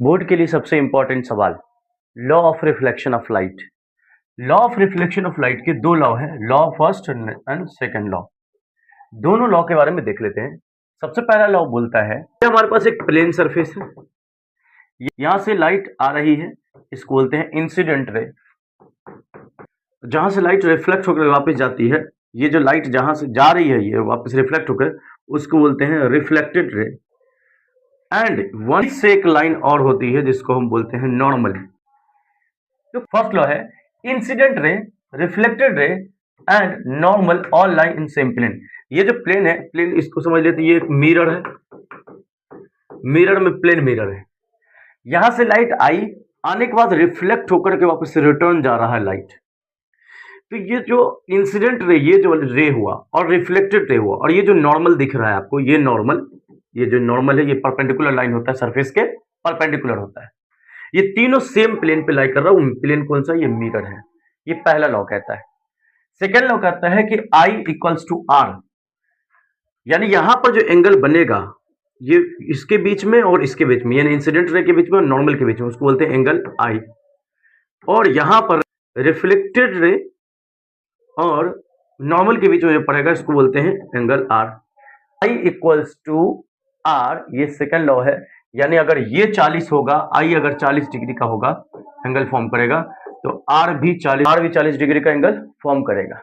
Board के लिए सबसे इंपॉर्टेंट सवाल, law of reflection of light. Law of reflection of light के दो लॉ हैं, law first and second law. दोनों लॉ के बारे में देख लेते हैं। सबसे पहला लॉ बोलता है कि हमारे पास एक प्लेन सरफेस है, यहां से लाइट आ रही है, इसको बोलते हैं इंसिडेंट रे। जहां से लाइट रिफ्लेक्ट होकर वापस जाती है, ये जो लाइट जहां से जा रही है ये वापस रिफ्लेक्ट होकर, उसको बोलते हैं रिफ्लेक्टेड रे। एंड वन से एक लाइन और होती है जिसको हम बोलते हैं नॉर्मल। तो फर्स्ट लॉ है incident ray, reflected ray and normal all line in same plane. ये जो प्लेन है, प्लेन इसको समझ लेते हैं, ये एक मिरर है, मिरर में प्लेन मिरर है। यहां से लाइट आई, आने के बाद रिफ्लेक्ट होकर के वापस रिटर्न जा रहा है लाइट। तो ये जो इंसिडेंट रे, ये जो रे हुआ और रिफ्लेक्टेड रे हुआ, और ये जो नॉर्मल दिख रहा है आपको, ये नॉर्मल, ये जो नॉर्मल है ये परपेंडिकुलर लाइन होता है, सरफेस के परपेंडिकुलर होता है। ये तीनों सेम प्लेन पे लाई कर रहा हूं, प्लेन कौन सा, ये मिरर है। ये पहला लॉ कहता है। सेकेंड लॉ कहता है कि आई इक्वल्स टू आर, यानी यहां पर जो एंगल बनेगा ये इसके बीच में और इसके बीच में, यानी इंसिडेंट रे के बीच में और नॉर्मल के बीच में, उसको बोलते हैं एंगल आई। और यहां पर रिफ्लेक्टेड रे और नॉर्मल के बीच में जो पड़ेगा इसको बोलते हैं angle R. I equals to R, ये सेकेंड लॉ है। यानी अगर ये 40 होगा, आई अगर 40 डिग्री का होगा, एंगल फॉर्म करेगा, तो आर भी 40 डिग्री का एंगल फॉर्म करेगा।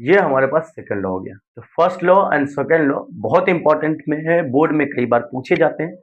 ये हमारे पास सेकंड लॉ हो गया। तो first law and second law बहुत इंपॉर्टेंट में है, बोर्ड में कई बार पूछे जाते हैं।